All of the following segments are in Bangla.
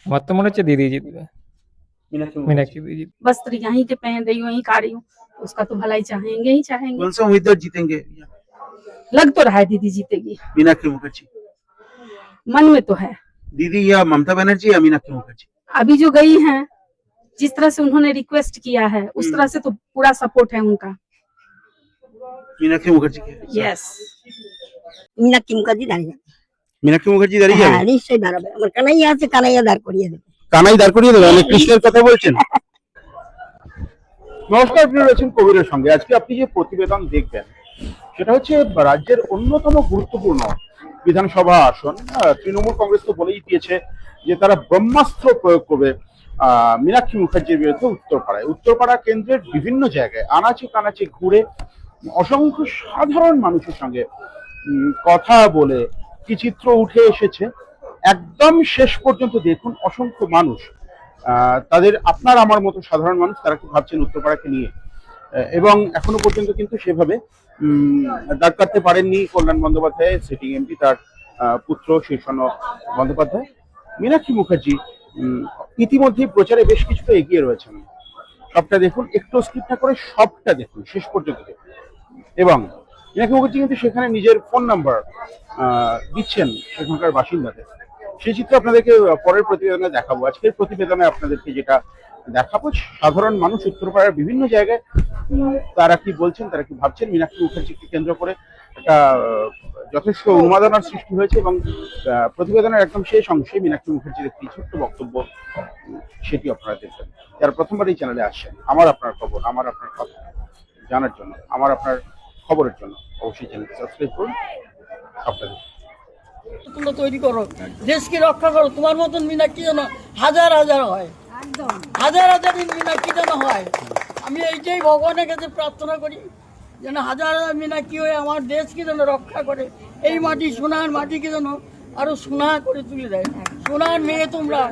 আমার তো মনে হচ্ছে দিদি জিতবে। मीनाक्षी मीनाक्षी दीदी जीत वस्त्र यहीं के पहन रही हूँ, यहीं खा रही हूँ, उसका तो भलाई चाहेंगे ही चाहेंगे। कौन सा उम्मीदवार जीतेंगे? लग तो रहा है दीदी जीतेगी, मीनाक्षी मुखर्जी, मन में तो है। दीदी या ममता बनर्जी या मीनाक्षी मुखर्जी? अभी जो गई हैं, जिस तरह से उन्होंने रिक्वेस्ट किया है, उस तरह से तो पूरा सपोर्ट है उनका। मीनाक्षी मुखर्जी के यस, मीनाक्षी मुखर्जी दाঁড়িয়ে যাবে। मीनाक्षी मुखर्जी दाঁড়িয়ে হ্যাঁ যাবে? নিশ্চয়ই দাঁড়াবে। আমার কানাইয়া আছে, কানাইয়া দাঁড় করিয়ে দেবে। কানাই দাঁড় করিয়ে দেবে? অনেক কৃষ্ণের কথা বলছেন। নমস্কার, আপনি রয়েছেন কবিরের সঙ্গে। আজকে আপনি যে প্রতিবেদন দেখবেন সেটা হচ্ছে রাজ্যের অন্যতম গুরুত্বপূর্ণ বিধানসভা আসন। তৃণমূল কংগ্রেস তো বলেই দিয়েছে যে তারা ব্রহ্মাস্ত্র প্রয়োগ করবে মীনাক্ষী মুখার্জির বিরুদ্ধে উত্তরপাড়া কেন্দ্রের বিভিন্ন জায়গায় আনাচে কানাচে ঘুরে অসংখ্য সাধারণ মানুষের সঙ্গে কথা বলে কি চিত্র উঠে এসেছে একদম শেষ পর্যন্ত দেখুন। অসংখ্য মানুষ, তাদের আপনার আমার মতো সাধারণ মানুষ, তারা কি ভাবছেন উত্তরপাড়াকে নিয়ে, এবং এখনো পর্যন্ত কিন্তু সেভাবে দাঁড় কাটতে পারেননি কল্যাণ বন্দ্যোপাধ্যায়, সিটিং এমপি তার পুত্র শীর্ষণ বন্দ্যোপাধ্যায়। মীনাক্ষী মুখার্জি ইতিমধ্যেই প্রচারে বেশ কিছুটা এগিয়ে রয়েছেন। সবটা দেখুন, একটু স্কিপ না করে সবটা দেখুন, শেষ পর্যন্ত দেখুন। এবং মীনাক্ষী মুখার্জি কিন্তু সেখানে নিজের ফোন নাম্বার দিচ্ছেন সেখানকার বাসিন্দাদের। সেই চিত্র আপনাদেরকে পরের প্রতিবেদনে দেখাবো। আজকের প্রতিবেদনে আপনাদেরকে যেটা দেখাবো, সাধারণ মানুষ উত্তরপাড়ার বিভিন্ন জায়গায় তারা কি বলছেন, তারা কি ভাবছেন। মীনাক্ষী মুখার্জিকে কেন্দ্র করে একটা যথেষ্ট উন্মাদনার সৃষ্টি হয়েছে এবং প্রতিবেদনের একদম শেষ অংশে মীনাক্ষী মুখার্জির একটি ছোট্ট বক্তব্য, সেটি আপনারা দেখবেন। যারা প্রথমবার এই চ্যানেলে আসছেন, আমার আপনার খবর, আমার আপনার কথা জানার জন্য, আমার আপনার খবরের জন্য অবশ্যই চ্যানেলটি সাবস্ক্রাইব করুন। আপনাদের তোমরা তৈরি করো, দেশকে রক্ষা করো। তোমার মতন মীনাক্ষী যেন হাজার হাজার হয়, হাজার হাজার মীনাক্ষী যেন হয়। আমি এইটাই ভগবানের কাছে প্রার্থনা করি, যেন হাজার হাজার মীনাক্ষী হয়ে আমার দেশকে যেন রক্ষা করে। এই মাটি, সোনার মাটিকে যেন আরো সোনা করে তুলে দেয়। সোনার মেয়ে তোমরা,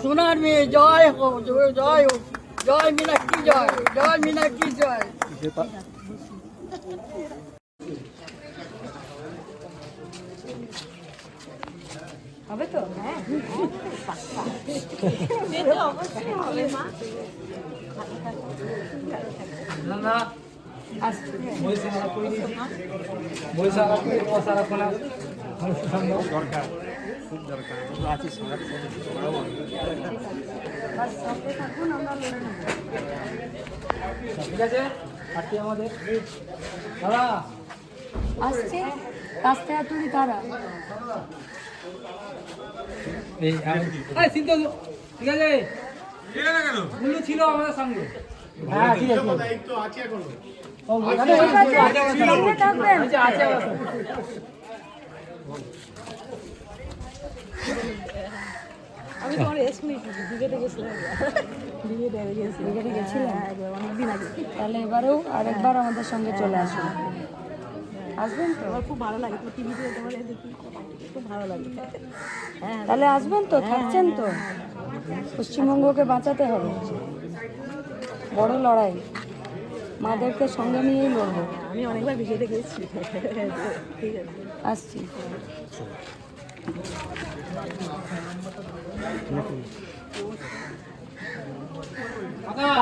সোনার মেয়ে। জয় হোক, জয় হোক, জয় মীনাক্ষী, জয় জয় মীনাক্ষী, জয়। হবে তো? হ্যাঁ অবশ্যই হবে মা। ঠিক আছে, পার্টি আমাদের আসছে কাস্তে হাতুড়ি কারা? এই চিন্তা ঠিক আছে, গুলো ছিল আমাদের সঙ্গে। হ্যাঁ ঠিক আছে, দায়িত্ব আছে এখনো। আমি তোমার ডিবেটে গেছিলাম, ডিবেটে গেছিলাম অনেকদিন আগে। তাহলে এবারেও আরেকবার আমাদের সঙ্গে চলে আসুন। আসবেন তো? আমার খুব ভালো লাগে, টিভিতে দেখি, খুব ভালো লাগে। হ্যাঁ তাহলে আসবেন তো? থাকছেন তো? পশ্চিমবঙ্গকে বাঁচাতে হবে, বড় লড়াই, মাদেরকে সঙ্গে নিয়েই লড়বো। আমি অনেকবার বিজেতে গেছি। ঠিক আছে, আসছি।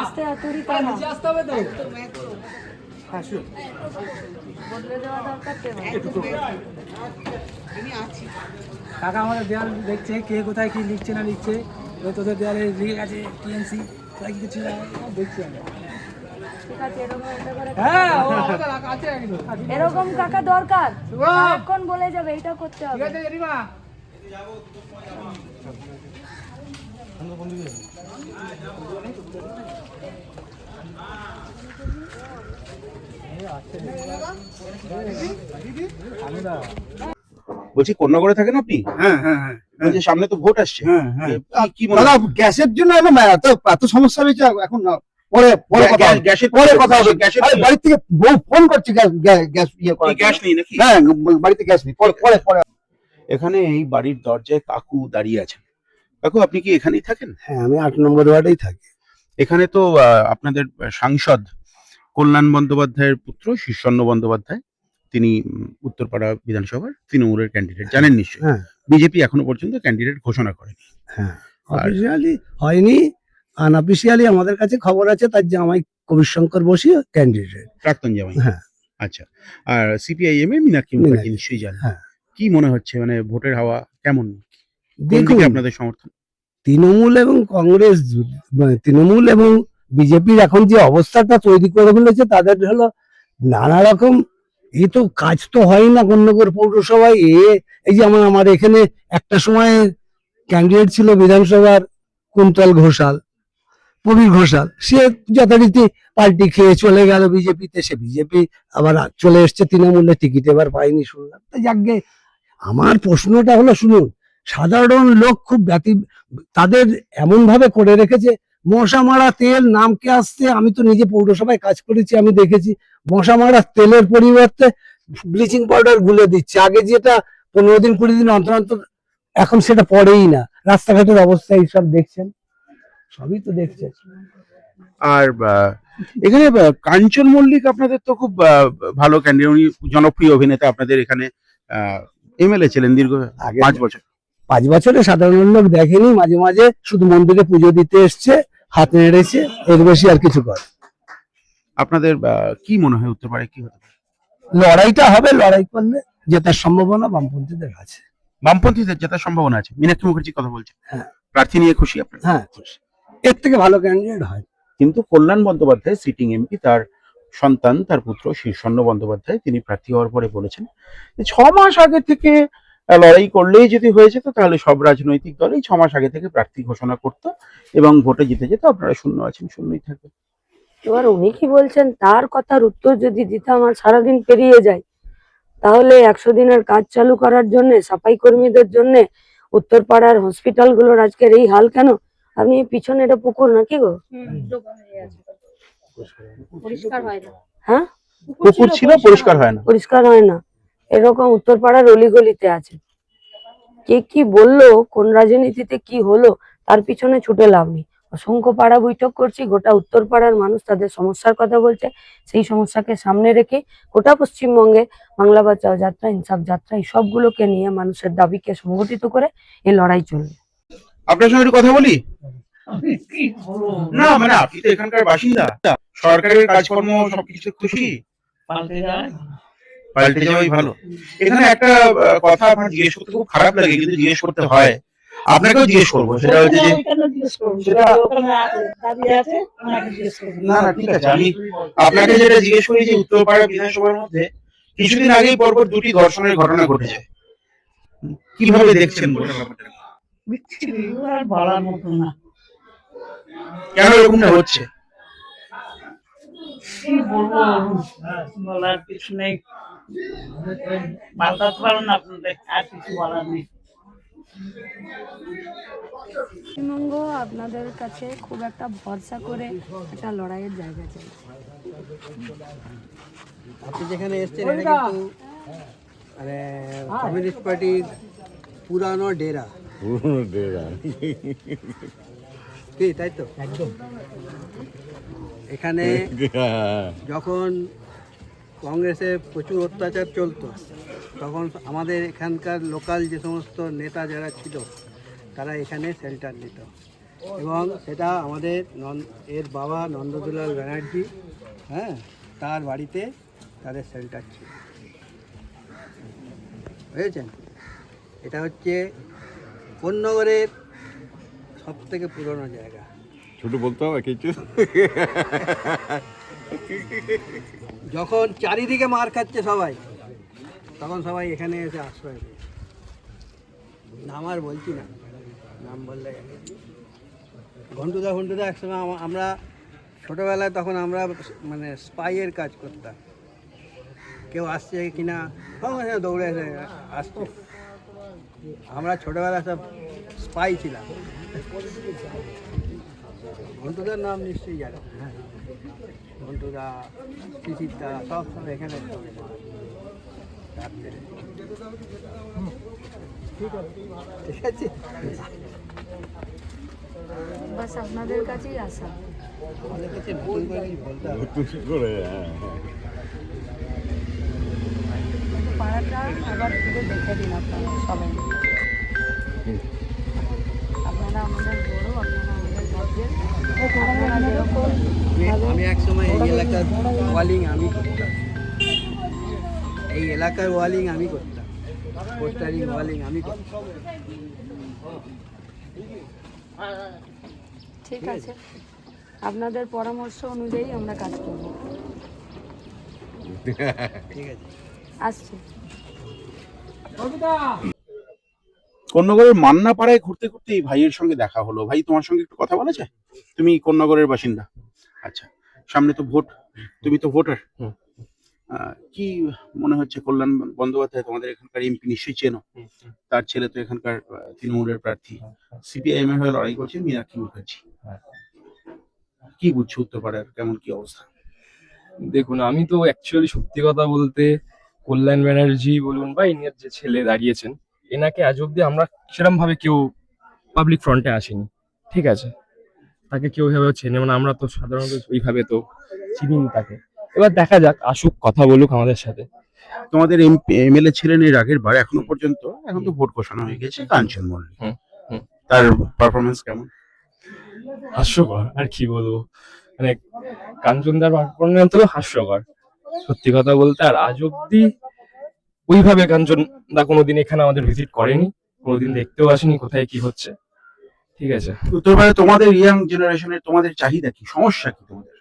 আস্তে হাতুড়ি কারা? আসতে হবে তো, বদলে দেওয়া দরকার তো। কাকা আমাদের দেয়াল দেখছে, কে কোথায় কি লিখছে না লিখছে। তোদের দেয়ালে লিখে গেছে টিএমসি, তাই কি কিছু দেখছি আমরা। এরকম কাকা দরকার, এখন বলে যাবে এটা করতে হবে। বলছি কন্যাগড়ে থাকেন আপনি? হ্যাঁ হ্যাঁ হ্যাঁ, বলছি সামনে তো ভোট আসছে। হ্যাঁ হ্যাঁ। কি মনে দাদা গ্যাসের জন্য এত সমস্যা হয়েছে এখন না, পরে পরে কথা হবে, গ্যাসের পরে কথা হবে। গ্যাসের আরে বাড়ি থেকে বউ ফোন করছে গ্যাস ইয়ে করার গ্যাস জন্য। নেই নাকি? হ্যাঁ বাড়িতে গ্যাস নেই, পরে পরে পরে। এখানে এই বাড়ির দরজায় কাকু দাঁড়িয়ে আছেন। কাকু, আপনি কি এখানেই থাকেন? হ্যাঁ আমি 8 নম্বর ওয়ার্ডেই থাকি। এখানে তো আপনাদের সাংসদ কল্যাণ বন্দ্যোপাধ্যায়ের পুত্র শীর্ষণ বন্দ্যোপাধ্যায়, তিনি উত্তরপাড়া বিধানসভার তৃণমূলের ক্যান্ডিডেট, জানেন নিশ্চয়ই। হ্যাঁ বিজেপি এখনো পর্যন্ত ক্যান্ডিডেট ঘোষণা করেনি। হ্যাঁ অফিসিয়ালি হয়নি, আনঅফিসিয়ালি আমাদের কাছে খবর আছে তার জামাই কবির শঙ্কর বসি ক্যান্ডিডেট। প্রাক্তন জামাই। হ্যাঁ। আচ্ছা, আর সিপিআইএম এ মীনাক্ষী মুখার্জি নিশ্চয়ই জানেন। হ্যাঁ। কি মনে হচ্ছে, মানে ভোটের হাওয়া কেমন, কোন দেখুন, দিকে আপনাদের সমর্থন? তৃণমূল এবং কংগ্রেস, তৃণমূল এবং বিজেপির এখন যে অবস্থাটা তৈরি করে ফেলেছে, তাদের হলো নানা রকম, এই তো কাজ তো হয় না কন্যগর পৌরসভায়। এই যে আমার এখানে একটা সময় ক্যান্ডিডেট ছিল বিধানসভার কুন্তল ঘোষাল, প্রবীর ঘোষাল, সে যথারীতি পাল্টি খেয়ে চলে গেল বিজেপিতে, সে বিজেপি আবার চলে এসছে তৃণমূলের টিকিট এবার পাইনি শুনলাম। তো যাকে আমার প্রশ্নটা হলো, শুনুন, সাধারণ লোক খুব তাদের এমন ভাবে করে রেখেছে, মশা মারা তেল নামকে আসছে। আমি তো নিজে পৌরসভায় কাজ করেছি, আমি দেখেছি মশা মারা তেলের পরিবর্তে ব্লিচিং পাউডার গুলে দিচ্ছে। আগে যেটা 15 দিন 20 দিন অন্তর অন্তর, এখন সেটা পড়েই না। রাস্তাঘাটের অবস্থা এইসব দেখছেন, সবই তো দেখছেন। আর এখানে কাঞ্চন মল্লিক আপনাদের তো খুব ভালো ক্যান্ডিডেট, উনি জনপ্রিয় অভিনেতা, আপনাদের এখানে এমএলএ ছিলেন দীর্ঘ আগে 5 বছর। 5 বছরে সাধারণ লোক দেখেনি, মাঝে মাঝে শুধু মন্দিরে পুজো দিতে এসছে, হাত নেড়েছে, এর বেশি আর কিছু করে। আপনাদের কি মনে হয় উত্তরপাড়ায় কি হতে পারে? লড়াইটা হবে, লড়াই করলে জেতার সম্ভাবনা বামপন্থীদের আছে। বামপন্থীদের জেতার সম্ভাবনা আছে। মীনাক্ষী মুখার্জি কথা বলছেন, হ্যাঁ। প্রার্থী নিয়ে খুশি আপনারা? হ্যাঁ, খুশি। এর থেকে ভালো ক্যান্ডিডেট হয়। কিন্তু কল্যাণ বন্দ্যোপাধ্যায় সিটিং এমপি, তার সন্তান, তার পুত্র শীর্ষণ্য বন্দ্যোপাধ্যায়, তিনি প্রার্থী হওয়ার পরে বলেছেন যে 6 মাস আগে থেকে লড়াই করলেই যদি হয়ে যেত তাহলে সব রাজনৈতিক দলই 6 মাস আগে থেকে প্রার্থী ঘোষণা করতো এবং ভোটে জিতে যেত, আপনারা শূন্য আছেন, শূন্যই থাকবে। এবার উনি কি বলছেন তার কথার উত্তর যদি দিতে আমার সারাদিন পেরিয়ে যায়, তাহলে 100 দিনের কাজ চালু করার জন্য সাফাই কর্মীদের জন্য উত্তরপাড়ার হসপিটালগুলোর আজকের এই হাল কেন? আপনি পিছনে এটা পুকুর নাকি গো? হ্যাঁ, পুকুর ছিল, পরিষ্কার হয় না। পরিষ্কার হয় না। এরকম উত্তরপাড়ার অলিগলিতে আছে। কে কি বললো, কোন রাজনীতিতে কি হলো, তার পিছনে ছুটে লাভ নেই। অসংখ্য পাড়া বৈঠক করছি, গোটা উত্তরপাড়ার মানুষ তাদের সমস্যার কথা বলছে। সেই সমস্যাকে সামনে রেখে গোটা পশ্চিমবঙ্গে বাংলা বাঁচাও যাত্রা, ইনসাফ যাত্রা, এই সবগুলোকে নিয়ে মানুষের দাবিকে সংগঠিত করে এই লড়াই চলবে। আপনার সঙ্গে একটু কথা বলি। না, মানে আপনি তো এখানকার বাসিন্দা, সরকারের কাজকর্ম সবকিছু খুশি? পাল্টে যাওয়াই ভালো। এখানে একটা কথা আপনার জিজ্ঞেস করতে খুব খারাপ লাগে, কিন্তু জিজ্ঞেস করতে হয়, আপনাকেও জিজ্ঞেস করবো। সেটা হচ্ছে যে না না ঠিক আছে, আমি আপনাকে যেটা জিজ্ঞেস করি যে উত্তরপাড়া বিধানসভার মধ্যে কিছুদিন আগেই পরপর 2টি ধর্ষণের ঘটনা ঘটেছে, কিভাবে দেখছেন গোটা ব্যাপারটা? বিচ্ছিরি, আর বলার মতো না। কেন এরকমটা হচ্ছে? কি বলবো, বলার কিছু নেই। বাতাস পারেন আপনাদের, আর কিছু বলার নেই। পশ্চিমবঙ্গ আপনাদের কাছে খুব একটা ভরসা করে একটা লড়াইয়ের জায়গা চাই। আপনি যেখানে এসছেন এটা কিন্তু মানে কমিউনিস্ট পার্টির পুরানো ডেরা। কি তাই তো? একদম। এখানে যখন কংগ্রেসে প্রচুর অত্যাচার চলতো, তখন আমাদের এখানকার লোকাল যে সমস্ত নেতা যারা ছিল তারা এখানে শেল্টার নিত, এবং সেটা আমাদের এর বাবা নন্দদুলাল ব্যানার্জি, হ্যাঁ, তার বাড়িতে তাদের শেল্টার ছিল, বুঝেছেন? এটা হচ্ছে কোন্নগরের সব থেকে পুরনো জায়গা। ছোট বলতে হবে কিছু। যখন চারিদিকে মার খাচ্ছে সবাই, তখন সবাই এখানে এসে আশ্রয় নেয়। নাম আর বলছি না, নাম বললে ঘন্টুদা একসময় আমরা ছোটোবেলায়, তখন আমরা মানে স্পাইয়ের কাজ করতাম। কেউ আসছে কিনা সঙ্গে সঙ্গে দৌড়ে এসে আসছে। আমরা ছোটোবেলায় সব স্পাই ছিলাম। ঘন্টুদার নাম নিশ্চয়ই জানো। হ্যাঁ, ঘন্টুদা, শিশিরদা সব এখানে। ঠিক আছে, বাস আপনাদের কাছেই আসা। আমাদের কাছে নতুন করে বলতে হবে। পাড়াটা আবার ঘুরে দেখে দিন আপনারা সবাই। আপনারা আমাদের আমি এক সময় এই এলাকার ওয়ালিং আমি করতাম, এই এলাকার ওয়ালিং আমি করতাম, পোস্টারিং ওয়ালিং আমি করতাম। ঠিক আছে, আপনাদের পরামর্শ অনুযায়ী আমরা কাজ করব। ঠিক আছে, আসছি। কোন্নগরের মান্নাপাড়ায় ঘুরতে ঘুরতে এই ভাইয়ের সঙ্গে দেখা হলো। ভাই, তোমার সঙ্গে একটু কথা বলা যায়? তুমি কোন্নগরের বাসিন্দা। আচ্ছা, সামনে তো ভোট, তুমি তো ভোটার। কি মনে হচ্ছে, কল্যাণ বন্দ্যোপাধ্যায় তোমাদের এখানকার এমপি নিশ্চয়ই চেনো, তার ছেলে তো এখানকার তৃণমূলের প্রার্থী, সিপিআইএম এর হয়ে লড়াই করছে মীনাক্ষী মুখার্জি। কি বুঝছো উত্তরপাড়ার কেমন কি অবস্থা? দেখুন, আমি তো অ্যাকচুয়ালি সত্যি কথা বলতে কল্যাণ ব্যানার্জি বলুন বা ইনার যে ছেলে দাঁড়িয়েছেন, এনাকে আজ অব্দি আমরা সেরকম ভাবে কেউ পাবলিক ফ্রন্টে আসেনি। ঠিক আছে, তাকে কেউ এভাবে চেনে মানে আমরা তো সাধারণত ওইভাবে তো চিনি তাকে। এবার দেখা যাক, আসুক, কথা বলুক আমাদের সাথে। তোমাদের এমএলএ ছিলেন এর আগের বার, এখনো পর্যন্ত, এখন তো ভোট ঘোষণা হয়ে গেছে, কাঞ্চন মল্লিক, তার পারফরমেন্স কেমন? হাস্যকর, আর কি বলবো, মানে কাঞ্চনদার পারফরমেন্স তো হাস্যকর সত্যি কথা বলতে। আর আজ অব্দি ওইভাবে কাঞ্চনদা কোনোদিন এখানে আমাদের ভিজিট করেনি, কোনোদিন দেখতেও আসেনি কোথায় কি হচ্ছে। ঠিক আছে, উত্তরপাড়ায় তোমাদের ইয়াং জেনারেশনের তোমাদের চাহিদা কি, সমস্যা কি তোমাদের?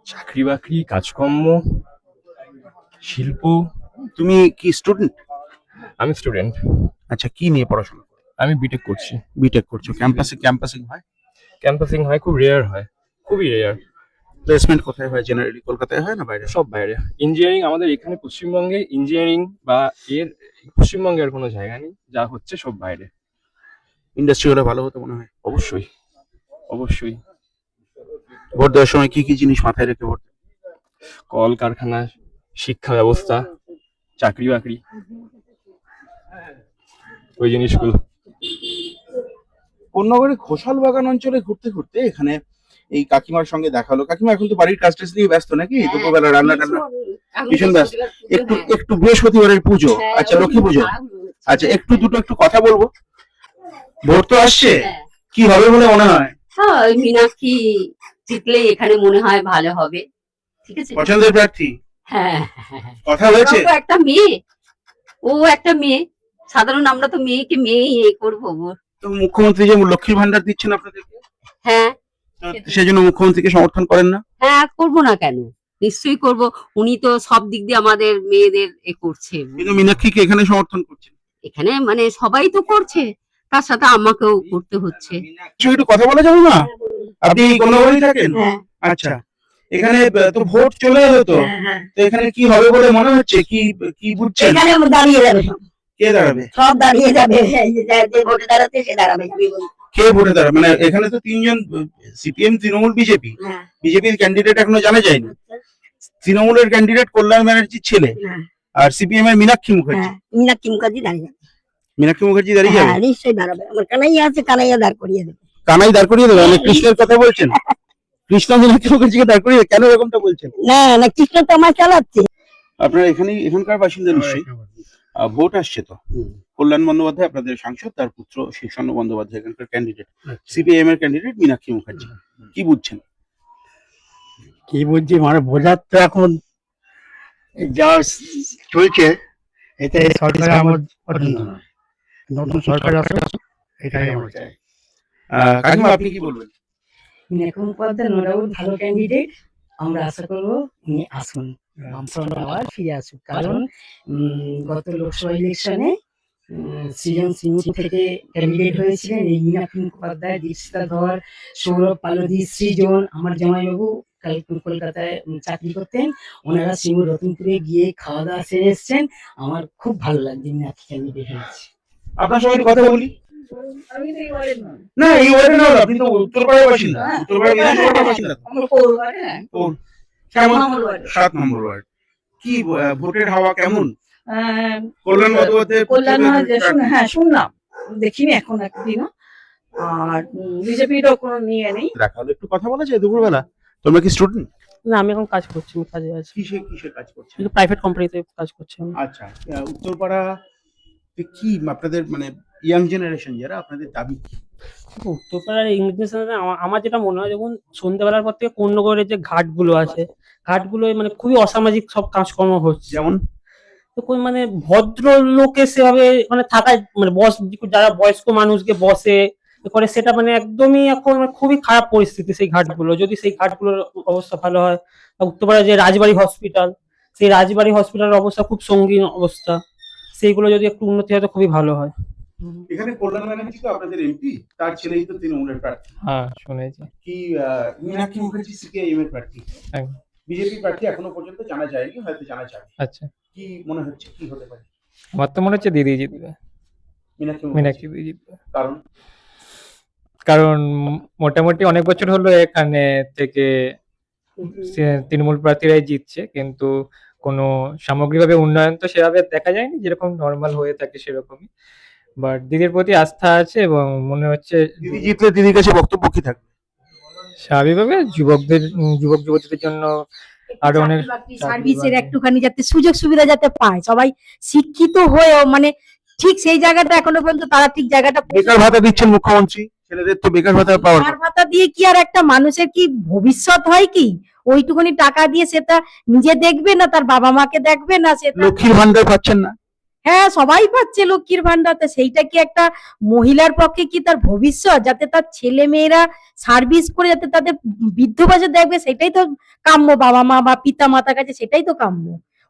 চাকরি বাকরি, কাজকর্ম, শিল্প। তুমি কি স্টুডেন্ট? আমি স্টুডেন্ট। আচ্ছা, কি নিয়ে পড়াশোনা? আমি বিটেক করছি। বিটেক করছো, ক্যাম্পাসিং হয়? ক্যাম্পাসিং হয়, খুব রেয়ার হয়, খুবই রেয়ার। প্লেসমেন্ট কোথায় হয় জেনারেলি? কলকাতায় হয় না বাইরে? সব বাইরে। ইঞ্জিনিয়ারিং আমাদের এখানে পশ্চিমবঙ্গে ইঞ্জিনিয়ারিং বা এর পশ্চিমবঙ্গের কোনো জায়গা নেই, যা হচ্ছে সব বাইরে। ইন্ডাস্ট্রি হলে ভালো হতো মনে হয়। অবশ্যই অবশ্যই। ভোট দেওয়ার সময় কি কি জিনিস মাথায় রেখে ভোট? কলকারখানা, শিক্ষা ব্যবস্থা, চাকরি বাকরি, ওই জিনিসগুলো। কোন্নগরে ঘোষাল বাগান অঞ্চলে ঘুরতে ঘুরতে এখানে এই কাকিমার সঙ্গে দেখা হলো। কাকিমা এখন তো বাড়ির কাজ টাজ নিয়ে ব্যস্ত নাকি? দুপুরবেলা রান্না টান্না ভীষণ ব্যস্ত। একটু বৃহস্পতিবারের পুজো, আচ্ছা লক্ষ্মী পুজো, আচ্ছা একটু কথা বলবো। ভোট তো আসছে, কি হবে বলে মনে হয়? হ্যাঁ, মীনাক্ষী জিতলে এখানে মনে হয় ভালো হবে। ঠিক আছে, পছন্দের প্রার্থী? হ্যাঁ, কথা হয়েছে? ও তো একটা মেয়ে, ও একটা মেয়ে, সাধারণ আমরা তো মেয়েকে মেয়েই এ করবো। তো মুখ্যমন্ত্রী যে লক্ষ্মীর ভান্ডার দিচ্ছেন আপনাদেরকে, হ্যাঁ, সেই জন্য মুখ্যমন্ত্রীকে সমর্থন করেন না? হ্যাঁ, করবো না কেন, নিশ্চয়ই করব। উনি তো সব দিক দিয়ে আমাদের মেয়েদের এ করছে। কিন্তু মীনাক্ষীকে এখানে সমর্থন করছেন? এখানে মানে সবাই তো করছে, তার সাথে আমাকেও করতে হচ্ছে। একটু কথা বলা যাবে না? আপনি কোন্নগরেই থাকেন? আচ্ছা, এখানে তো ভোট চলে এলো, তো তো এখানে কি হবে বলে মনে হচ্ছে? কি বুঝছেন? এখানে দাঁড়িয়ে যাবে সব, কে দাঁড়াবে? সব দাঁড়িয়ে যাবে, এই যে যে ভোটে দাঁড়াতে সে দাঁড়াবে। কে ভোটে দাঁড়াবে? মানে এখানে তো তিনজন, সিপিএম, তৃণমূল, বিজেপি। হ্যাঁ। বিজেপির ক্যান্ডিডেট এখনো জানা যায়নি। তৃণমূলের ক্যান্ডিডেট কল্যাণ ব্যানার্জির ছেলে, হ্যাঁ। আর সিপিএম এর মীনাক্ষী মুখার্জি। মীনাক্ষী মুখার্জি দাঁড়িয়ে যাবে। মীনাক্ষী মুখার্জি দাঁড়িয়ে যাবে? হ্যাঁ, নিশ্চয়ই দাঁড়াবে। আমার কানাইয়া আছে, কানাইয়া দাঁড় করিয়ে দেবে। কানাই দাঁড় করিয়ে দেবে? মানে কৃষ্ণের কথা বলছেন? কৃষ্ণ মীনাক্ষী মুখার্জিকে দাঁড় করিয়ে, কেন এরকমটা বলছেন? না না, কৃষ্ণ তো আমার চালাচ্ছে। আপনারা এখানকার বাসিন্দা নিশ্চয়ই। ভোট আসছে তো, কল্যাণ বন্দ্যোপাধ্যায় আপনাদের সাংসদ, তার পুত্র শীর্ষেন্দু বন্দ্যোপাধ্যায় এখানকার ক্যান্ডিডেট, সিপিআইএম এর ক্যান্ডিডেট মীনাক্ষী মুখার্জি। কি বুঝছেন? কি বলছি, মানে বোঝার তো এখন যা চলছে, এতে সরকার আমার পছন্দ নয়। নতুন সরকার আসুক, এটাই আমরা চাই। কাকিমা, আপনি কি বলবেন? মীনাক্ষী মুখোপাধ্যায় নো ডাউট ভালো ক্যান্ডিডেট। আমরা আশা করবো উনি আসুন, বামফ্রন্ট আবার ফিরে আসুক। কারণ গত লোকসভা ইলেকশনে সৃজন সিংহ থেকে ক্যান্ডিডেট হয়েছিলেন এই মীনাক্ষী মুখোপাধ্যায়, দীক্ষিতা ধর, সৌরভ পালোধি, সৃজন। আমার জামাইবাবু কলকাতায় চাকরি করতেন, ওনারা সিঙ্গুর রতনপুরে গিয়ে খাওয়া দাওয়া সেরে এসছেন। আমার খুব ভালো লাগছে মীনাক্ষী ক্যান্ডিডেট হয়েছে। আপনার সঙ্গে কথা বলি না, এই ওয়ার্ডে না, আপনি তো উত্তরপাড়ার বাসিন্দা, উত্তরপাড়া বিধানসভার বাসিন্দা। কেমন? 7 নম্বর ওয়ার্ড। কি ভোটের হাওয়া কেমন? কল্যাণ বন্দ্যোপাধ্যায় হ্যাঁ, শুনলাম, দেখিনি এখন একদিনও। আর বিজেপিরও কোনো নিয়ে নেই। দেখা হলো, একটু কথা বলা যায় দুপুরবেলা? তোমরা কি স্টুডেন্ট? না, আমি এখন কাজ করছি, আমি কাজে আছি, কিসে কাজ করছেন? প্রাইভেট কোম্পানিতে কাজ করছি আমি। আচ্ছা, উত্তরপাড়া কি আপনাদের মানে ইয়াং জেনারেশন যারা, আপনাদের দাবি কি? উত্তরপাড়ার ইংলিশ আমার যেটা মনে হয়, যখন সন্ধ্যেবেলার পর থেকে কোন্নগরের যে ঘাটগুলো আছে, ঘাটগুলো মানে খুবই অসামাজিক সব কাজকর্ম হচ্ছে। যেমন তো কোন মানে ভদ্র লোকে সেভাবে মানে থাকা, মানে যারা বয়স্ক মানুষকে বসে করে, সেটা মানে একদমই এখন মানে খুবই খারাপ পরিস্থিতি সেই ঘাটগুলো। যদি সেই ঘাটগুলোর অবস্থা ভালো হয়, আর উত্তরপাড়ার যে রাজবাড়ি হসপিটাল, সেই রাজবাড়ি হসপিটালের অবস্থা খুব সঙ্গীন অবস্থা, সেইগুলো যদি একটু উন্নতি হয় তো খুবই ভালো হয়। এখানে কল্যাণ ব্যানার্জি তো আপনাদের এমপি, তার ছেলেই তো তৃণমূলের প্রার্থী। হ্যাঁ, শুনেছি। কি মীনাক্ষী মুখার্জি সিপিআইএম এর প্রার্থী, একদম। বিজেপি প্রার্থী এখনো পর্যন্ত জানা যায়নি, হয়তো জানা যাবে। আচ্ছা, কি মনে হচ্ছে, কি হতে পারে? আমার তো মনে হচ্ছে দিদি জিতবে, মীনাক্ষী মীনাক্ষী মুখার্জি। দিদি জিতবে। কারণ কারণ মোটামুটি অনেক বছর হলো এখানে থেকে তৃণমূল প্রার্থীরাই জিতছে, কিন্তু কোনো সামগ্রিকভাবে উন্নয়ন তো সেভাবে দেখা যায়নি, যেরকম নর্মাল হয়ে থাকে সেরকমই। বাট দিদির প্রতি আস্থা আছে এবং মনে হচ্ছে দিদি জিতলে দিদির কাছে বক্তব্য কি থাকবে? স্বাভাবিকভাবে যুবক যুবতীদের জন্য আরো অনেক সার্ভিসের একটুখানি যাতে সুযোগ সুবিধা যাতে পায়, সবাই শিক্ষিত হয়েও মানে ঠিক সেই জায়গাটা এখনো পর্যন্ত তারা ঠিক জায়গাটা বেকার ভাতা দিচ্ছেন মুখ্যমন্ত্রী, ছেলেদের তো বেকার ভাতা পাওয়ার বেকার ভাতা দিয়ে কি আর একটা মানুষের কি ভবিষ্যৎ হয় কি? ওইটুকুনি টাকা দিয়ে সেটা নিজে দেখবে না, তার বাবা মাকে দেখবে না, সেটা লক্ষ্মীর ভান্ডার পাচ্ছেন না। হ্যাঁ সবাই পাচ্ছে লক্ষ্মীর ভান্ডারতে, সেইটা কি একটা মহিলার পক্ষে কি তার ভবিষ্যৎ? যাতে তার ছেলে মেয়েরা সার্ভিস করে যাতে তাদের বৃদ্ধ বয়সে দেখবে, সেটাই তো কাম্য বাবা মা বা পিতা মাতার কাছে, সেটাই তো কাম্য।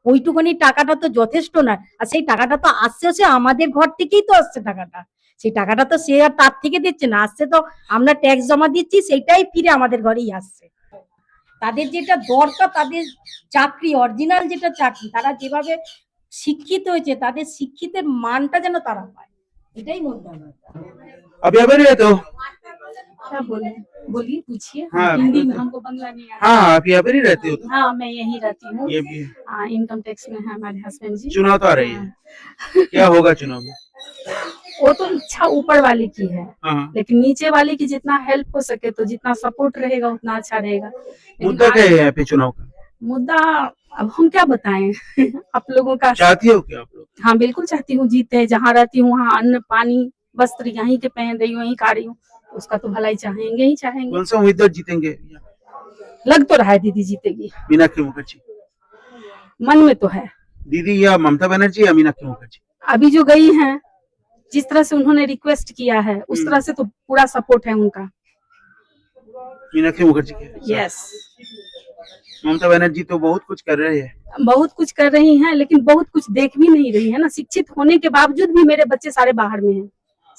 ওইটুকুনি টাকাটা তো যথেষ্ট না। আর সেই টাকাটা তো আসছে হচ্ছে আমাদের ঘর থেকেই তো আসছে টাকাটা, সেই টাকাটা তো সে আর তার থেকে দিচ্ছে না, আসছে তো আমরা ট্যাক্স জমা দিচ্ছি, সেটাই ফিরে আমাদের ঘরেই আসছে। তাদের যেটা দরকার, তাদের চাকরি অরিজিনাল যেটা চাকরি, তারা যেভাবে শিক্ষিত হয়েছে তাদের শিক্ষিতের মানটা যেন তারা পায়, এটাই মধ্যে আমার। अभी अभी रहते हो? क्या बोले, बोलिए पूछिए। हाँ, हिंदी में, हमको बांग्ला नहीं आता। हाँ, अभी अभी रहते हो? हाँ मैं यहीं रहती हूँ। ये भी इनकम टैक्स में है हमारे हस्बैंड जी। चुनाव तो आ रही है, क्या होगा चुनाव में? वो तो इच्छा ऊपर वाले की है, हाँ, लेकिन नीचे वाले की जितना हेल्प हो सके, तो जितना सपोर्ट रहेगा उतना अच्छा रहेगा। लेकिन मुद्दा क्या है यहाँ पे चुनाव का? मुद्दा अब हम क्या बताएं आप लोगों का। चाहती हो क्या आप लोग? हाँ बिल्कुल चाहती हूँ जीते, जहाँ रहती हूँ वहाँ अन्न पानी वस्त्र यहीं के पहन रही हूँ, यहीं खा रही हूँ, उसका तो भलाई चाहेंगे ही चाहेंगे। कौन सा उम्मीदवार जीतेंगे? लग तो रहा है दीदी जीतेगी, मीनाक्षी मुखर्जी मन में तो है। दीदी या ममता बनर्जी या मीनाक्षी मुखर्जी? अभी जो गई हैं, जिस तरह से उन्होंने रिक्वेस्ट किया है, उस तरह से तो पूरा सपोर्ट है उनका। मीनाक्षी मुखर्जी के? यस, ममता बनर्जी तो बहुत कुछ कर रहे हैं। बहुत कुछ कर रही हैं, लेकिन बहुत कुछ देख भी नहीं रही है ना। शिक्षित होने के बावजूद भी मेरे बच्चे सारे बाहर में हैं,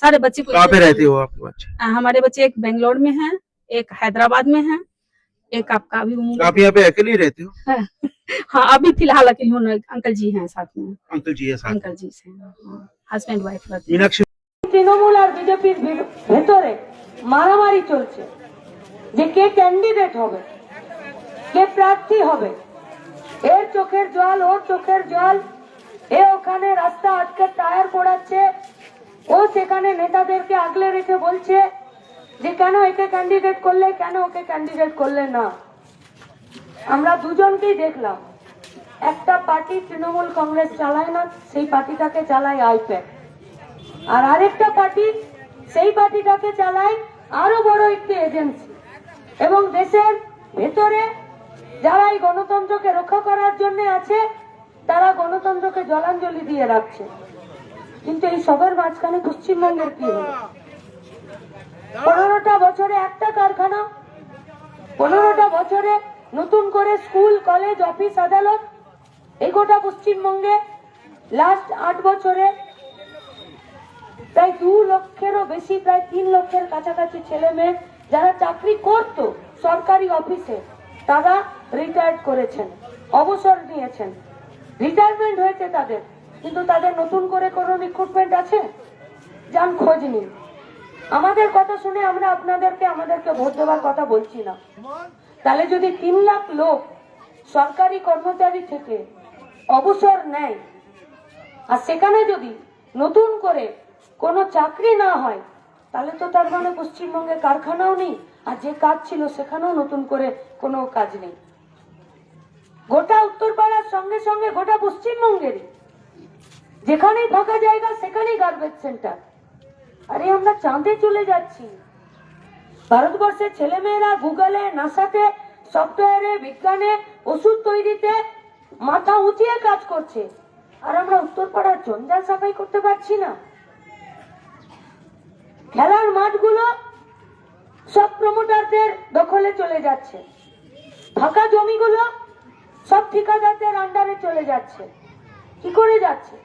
सारे बच्चे कहाँ पे रहते हो आपके बच्चे? हमारे बच्चे एक बेंगलोर में हैं, एक हैदराबाद में है, एक आपका अभी आप यहाँ पे अकेले ही रहते हो? हाँ अभी फिलहाल अकेली हूँ, अंकल जी हैं साथ में, अंकल जी है साथ। अंकल जी से हस्बैंड वाइफ रहते हैं। मीनाक्षी তৃণমূল আর বিজেপির ভেতরে মারামারি চলছে যে কে ক্যান্ডিডেট হবে, কে প্রার্থী হবে। এর চোখের জল, ওর চোখের জল, এ ওখানে রাস্তা আটকে টায়ার পোড়াচ্ছে, ও সেখানে নেতাদেরকে আগলে রেখে বলছে যে কেন একে ক্যান্ডিডেট করলে, কেন ওকে ক্যান্ডিডেট করলে না। আমরা দুজনকেই দেখলাম, একটা পার্টি তৃণমূল কংগ্রেস চালায় না, সেই পার্টিটাকে চালায় আইপ্যাক, আর আরেকটা পার্টি সেই পার্টিটাকে চালায় আরো বড় একটি এজেন্সি। এবং দেশের ভেতরে যারা এই গণতন্ত্রকে রক্ষা করার জন্য আছে, তারা গণতন্ত্রকে জলাঞ্জলি দিয়ে রাখছে। কিন্তু এই সবের মাঝখানে পশ্চিমবঙ্গের কি হলো? 15টা বছরে একটা কারখানা, 15টা বছরে নতুন করে স্কুল কলেজ অফিস আদালত, এই গোটা পশ্চিমবঙ্গে লাস্ট 8 বছরে প্রায় 2 লক্ষেরও বেশি, প্রায় 3 লক্ষের কাছাকাছি ছেলে মেয়ে যারা চাকরি করত সরকারি অফিসে, তারা রিটায়ার্ড করেছেন, অবসর নিয়েছেন, রিটায়ারমেন্ট হয়েছে তাদের, কিন্তু তাদের নতুন করে কোনো রিক্রুটমেন্ট আছে? যান খোঁজ নিন। আমাদের কথা শুনে আমরা আমাদেরকে ভোট দেওয়ার কথা বলছি না। তাহলে যদি 3 লাখ লোক সরকারি কর্মচারী থেকে অবসর নেয়, আর সেখানে যদি নতুন করে কোনো চাকরি না হয়, তাহলে তো তার মানে পশ্চিমবঙ্গে কারখানাও নেই, আর যে কাজ ছিল সেখানেও নতুন করে কোনো কাজ নেই। গোটা উত্তরপাড়ার সঙ্গে সঙ্গে গোটা পশ্চিমবঙ্গেরই যেখানেই ফাঁকা জায়গা সেখানেই গার্বেজ সেন্টার। আরে আমরা চাঁদে চলে যাচ্ছি। ভারতবর্ষের ছেলেমেয়েরা গুগলে, নাসাতে, সফটওয়্যারে, বিজ্ঞানে, ওষুধ তৈরিতে মাথা উঁচিয়ে কাজ করছে, আর আমরা উত্তরপাড়ার জঞ্জাল সাফাই করতে পারছি না। খেলার মাঠগুলো সব প্রমোটারদের দখলে চলে যাচ্ছে, ফাঁকা জমিগুলো সব ঠিকাদারদের আন্ডারে চলে যাচ্ছে। কি করে যাচ্ছে?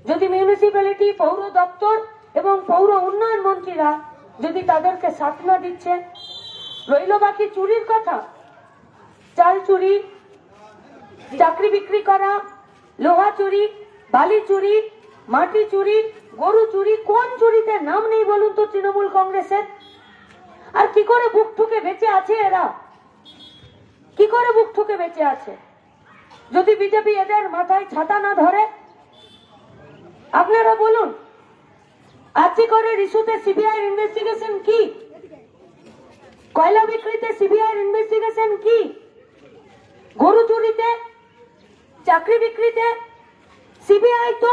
যদি মিউনিসিপ্যালিটি, পৌর দপ্তর এবং পৌর উন্নয়ন মন্ত্রীরা যদি তাদেরকে সাথ না দিচ্ছে, রইল বাকি চুরির কথা। চাল চুরি, চাকরি বিক্রি করা, লোহা চুরি, বালি চুরি, মাটি চুরি, গরু চুরি, কোন চুরিতে নাম নেই বলুন তো তৃণমূল কংগ্রেসের? আর কি করে বুক ঠুকে বেঁচে আছে এরা? কি করে বুক ঠুকে বেঁচে আছে? যদি বিজেপি এদের মাথায় ছাতা না ধরে, আপনারা বলুন, আজকে করে ইস্যুতে সিবিআই ইনভেস্টিগেশন কি? কয়লা বিক্রিতে সিবিআই ইনভেস্টিগেশন কি? গরু চুরিতে, চাকরি বিক্রিতে সিবিআই তো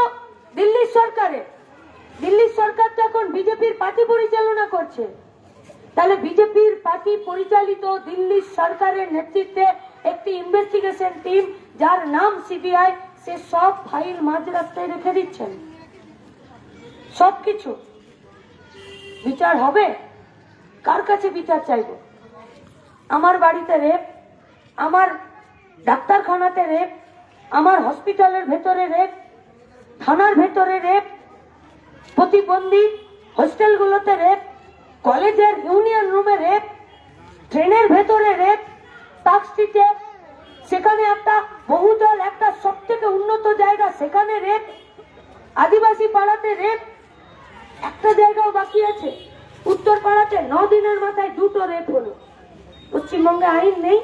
দিল্লির সরকারের। দিল্লির সরকার তো এখন বিজেপির পার্টি পরিচালনা করছে। তাহলে বিজেপির পার্টি পরিচালিত দিল্লির সরকারের নেতৃত্বে একটি ইনভেস্টিগেশন টিম, যার নাম সিবিআই, সে সব ফাইল মাঝ রাস্তায় রেখে দিচ্ছেন। সবকিছু বিচার হবে? কার কাছে বিচার চাইব? আমার বাড়িতে রেপ, আমার ডাক্তারখানাতে রেপ, আমার হসপিটালের ভেতরে রেপ, থানার ভেতরে রেপ, প্রতিবন্ধী হোস্টেলগুলোতে রেপ, কলেজের ইউনিয়ন রুমে রেপ, ট্রেনের ভেতরে রেপ, তাক্সিতে, সেখানে একটা বহুদল, একটা সব থেকে উন্নত জায়গা, সেখানে রেপ, আদিবাসী পাড়াতে রেপ, একটা জায়গাও বাকি আছে। উত্তর পাড়াতে 9 দিনের মাথায় 2টো রেপ হলো। পশ্চিমবঙ্গে আইন নেই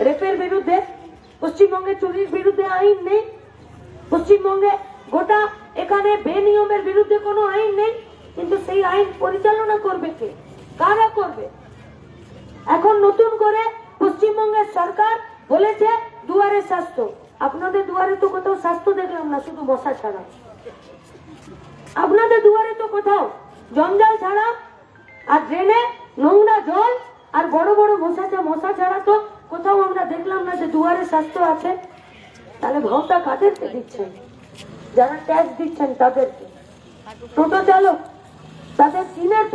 রেপের বিরুদ্ধে, পশ্চিমবঙ্গে চুরির বিরুদ্ধে আইন নেই, পশ্চিমবঙ্গে গোটা এখানে বেনিয়মের বিরুদ্ধে কোনো আইন নেই, কিন্তু সেই আইন পরিচালনা করবে কে? কারা করবে? এখন নতুন করে পশ্চিমবঙ্গের সরকার বলেছে দুয়ারে স্বাস্থ্য। আপনাদের দুয়ারে তো কোথাও স্বাস্থ্য দেখলাম না, শুধু মশা ছাড়া। আপনাদের দুয়ারে তো কোথাও জঞ্জাল ছাড়া, আর ড্রেনে নোংরা জল আর বড় বড় মশা ছাড়া তো কোথাও আমরা দেখলাম না যে দুয়ারে স্বাস্থ্য আছে। তাহলে ভাবটা কাদেরকে দিচ্ছেন? যারা ট্যাক্স দিচ্ছেন তাদেরকে। টোটো চালক, তাদের দিনের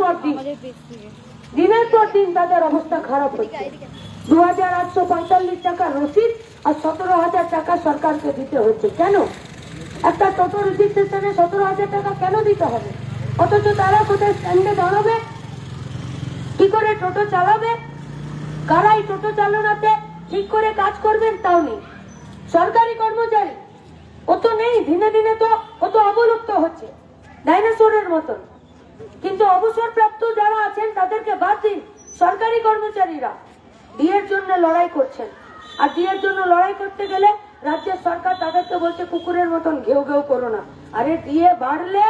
পর দিন তাদের অবস্থা খারাপ হচ্ছে। 2845 টাকা রসিদ আর 17,000 টাকা সরকারকে দিতে হচ্ছে। কেন? একটা টোটো রেজিস্ট্রেশনে 17,000 টাকা কেন দিতে হবে? অথচ তারা কোথায় স্ট্যান্ডে দাঁড়াবে, কি করে টোটো চালাবে, কারাই টোটো চালানোতে ঠিক করে কাজ করবেন তাও নেই। সরকারি কর্মচারী ও তো নেই, দিনে দিনে তো ও তো অবলুপ্ত হচ্ছে ডাইনোসরের মতন। কিন্তু অবসরপ্রাপ্ত যারা আছেন তাদেরকে বাদ দিন, সরকারি কর্মচারীরা ডিএর জন্য লড়াই করছেন। আর ডিএর জন্য লড়াই করতে গেলে রাজ্যের সরকার তাদেরকে বলছে কুকুরের মতন ঘেউ ঘেউ করো না। আরে ডিএ বাড়লে,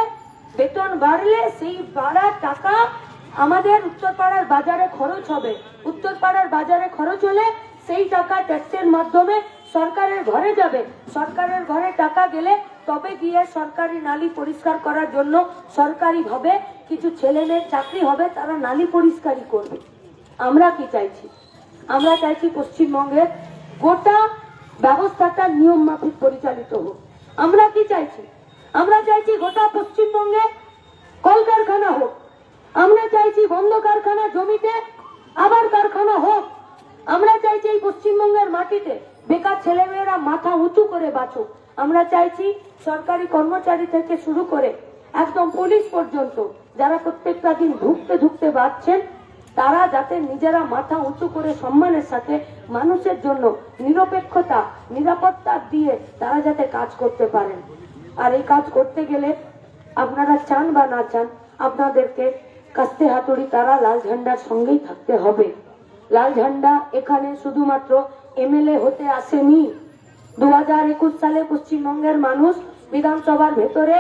বেতন বাড়লে সেই বাড়ার টাকা আমাদের উত্তরপাড়ার বাজারে খরচ হবে। উত্তরপাড়ার বাজারে খরচ হলে সেই টাকা ট্যাক্সের মাধ্যমে সরকারের ঘরে যাবে। সরকারের ঘরে টাকা গেলে তবে গিয়ে সরকারি নালী পরিষ্কার করার জন্য সরকারি ভাবে কিছু ছেলে মেয়ের চাকরি হবে, তারা নালী পরিষ্কারই করবে। আমরা কি চাইছি? আমরা চাইছি পশ্চিমবঙ্গের গোটা ব্যবস্থাটা নিয়ম মাফিক পরিচালিত হোক। আমরা কি চাইছি? আমরা চাইছি গোটা পশ্চিমবঙ্গে কলকারখানা হোক। আমরা চাইছি বন্ধ কারখানা জমিতে আবার কারখানা হোক। আমরা চাইছি এই পশ্চিমবঙ্গের মাটিতে বেকার ছেলেমেয়েরা মাথা উঁচু করে বাঁচুক। আমরা চাইছি সরকারি কর্মচারী থেকে শুরু করে একদম পুলিশ পর্যন্ত যারা প্রত্যেকটা দিন ধুকতে বাঁচছেন, তারা যাতে নিজেরা মাথা উঁচু করে সম্মানের সাথে মানুষের জন্য নিরপেক্ষতা, নিরাপত্তা দিয়ে তারা যাতে কাজ করতে পারেন। আর এই কাজ করতে গেলে আপনারা চান বা না চান, আপনাদেরকে কাস্তে হাতুড়ি তারা লাল ঝান্ডার সঙ্গেই থাকতে হবে। লাল ঝান্ডা এখানে শুধুমাত্র এমএলএ হতে আসেনি। 2021 সালে পশ্চিমবঙ্গের মানুষ বিধানসভার ভেতরে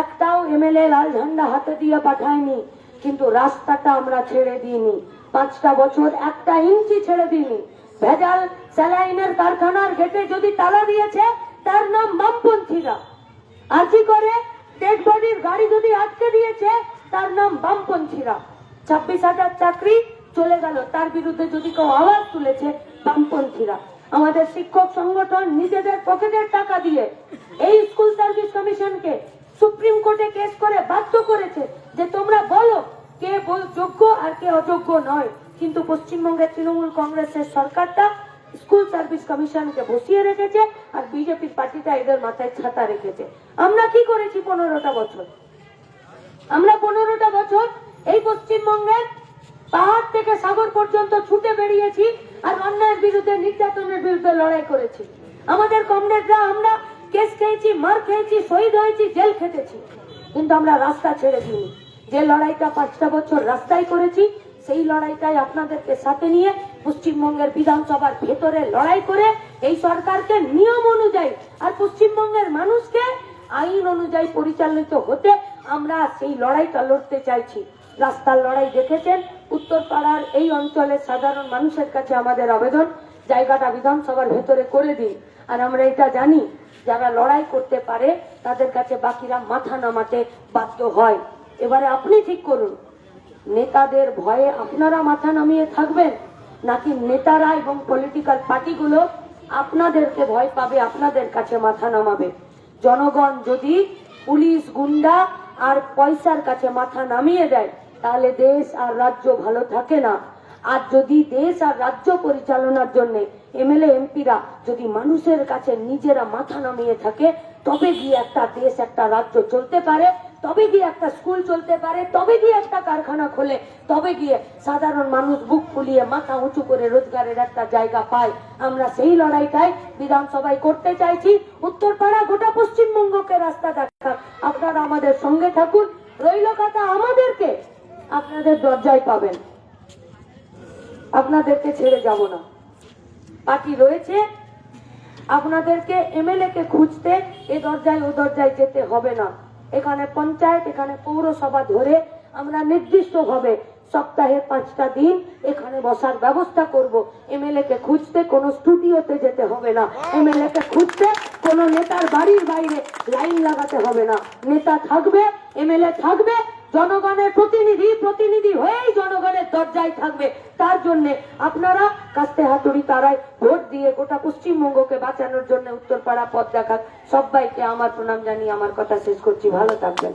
একটাও এমএলএ লাল ঝান্ডা হাতে দিয়ে পাঠায়নি, কিন্তু রাস্তাটা আমরা ছেড়ে দিইনি। 5টা বছর 1টা ইঞ্চি ছেড়ে দিইনি। ভেজাল স্যালাইনের কারখানার গেটে যদি তালা দিয়েছে তার নাম বামপন্থীরা। আজি করে ডেড বডির গাড়ি যদি আটকে দিয়েছে তার নাম বামপন্থীরা। 26,000 চাকরি চলে গেল, তার বিরুদ্ধে যদি কেউ আওয়াজ তুলেছে বামপন্থীরা। আমাদের শিক্ষক সংগঠন নিজেদের পকেটের টাকা দিয়ে এই স্কুল সার্ভিস কমিশনকে সুপ্রিম কোর্টে কেস করে বাধ্য করেছে যে তোমরা বলো কে যোগ্য আর কে অযোগ্য নয়। কিন্তু পশ্চিমবঙ্গের তৃণমূল কংগ্রেসের সরকারটা স্কুল সার্ভিস কমিশনকে বসিয়ে রেখেছে আর বিজেপির পার্টিটা এদের মাথায় ছাতা রেখেছে। আমরা কি করেছি 15টা বছর? আমরা 15টা বছর এই পশ্চিমবঙ্গের পাহাড় থেকে সাগর পর্যন্ত ছুটে বেরিয়েছি আর অন্যায়ের বিরুদ্ধে, নির্যাতনের বিরুদ্ধে লড়াই করেছি। আমাদের কমরেডরা, আমরা কেস খেয়েছি, মার খেয়েছি, শহীদ হয়েছি, জেল খেটেছি, কিন্তু আমরা রাস্তা ছেড়ে দিইনি। যে লড়াইটা 5টা বছর রাস্তায় করেছি, সেই লড়াইটাই আপনাদেরকে সাথে নিয়ে পশ্চিমবঙ্গের বিধানসভার ভেতরে লড়াই করে এই সরকারকে নিয়ম অনুযায়ী আর পশ্চিমবঙ্গের মানুষকে আইন অনুযায়ী পরিচালিত হতে আমরা সেই লড়াইটা লড়তে চাইছি। রাস্তার লড়াই দেখেছেন, উত্তরপাড়ার এই অঞ্চলের সাধারণ মানুষের কাছে আমাদের আবেদন, জায়গাটা বিধানসভার ভেতরে করে দিন। আর আমরা এটা জানি, যারা লড়াই করতে পারে তাদের কাছে বাকিরা মাথা নামাতে বাধ্য হয়। এবারে আপনি ঠিক করুন, নেতাদের ভয়ে আপনারা মাথা নামিয়ে থাকবেন নাকি নেতারা এবং পলিটিক্যাল পার্টিগুলো আপনাদেরকে ভয় পাবে, আপনাদের কাছে মাথা নামাবে। জনগণ যদি পুলিশ, গুন্ডা আর পয়সার কাছে মাথা নামিয়ে দেয় তাহলে দেশ আর রাজ্য ভালো থাকে না। আর যদি দেশ আর রাজ্য পরিচালনার জন্য এমএলএ এমপিরা যদি মানুষের কাছে নিজেরা মাথা নামিয়ে থাকে, তবে গিয়ে একটা দেশ, একটা রাজ্য চলতে পারে, তবে গিয়ে একটা স্কুল চলতে পারে, তবে গিয়ে একটা কারখানা খোলে, তবে গিয়ে সাধারণ মানুষ বুক ফুলিয়ে মাথা উঁচু করে রোজগারের একটা জায়গা পায়। আমরা সেই লড়াইটাই বিধানসভায় করতে চাইছি। উত্তরপাড়া গোটা পশ্চিমবঙ্গকে রাস্তা দেখাক, আপনারা আমাদের সঙ্গে থাকুন। রইল কথা আমাদেরকে, আপনাদের দরজায় পাবেন, আপনাদেরকে ছেড়ে যাব না। পার্টি রয়েছে, আপনাদেরকে এমএলএ কে খুঁজতে এ দরজায় ও দরজায় যেতে হবে না। এখানে পঞ্চায়েত, এখানে পৌরসভা ধরে আমরা নির্দিষ্টভাবে সপ্তাহে 5টা দিন এখানে বসার ব্যবস্থা করব। এমএলএ কে খুঁজতে কোনো স্টুডিওতে যেতে হবে না, এমএলএ কে খুঁজতে কোনো নেতার বাড়ির বাইরে লাইন লাগাতে হবে না। নেতা থাকবে, এমএলএ থাকবে, জনগণের প্রতিনিধি হয়েই জনগণের দরজায় থাকবে। তার জন্য আপনারা কাস্তে হাতুড়ি তারায় ভোট দিয়ে গোটা পশ্চিমবঙ্গকে বাঁচানোর জন্য উত্তরপাড়া পথ দেখাক। সবাইকে আমার প্রণাম জানিয়ে আমার কথা শেষ করছি। ভালো থাকবেন।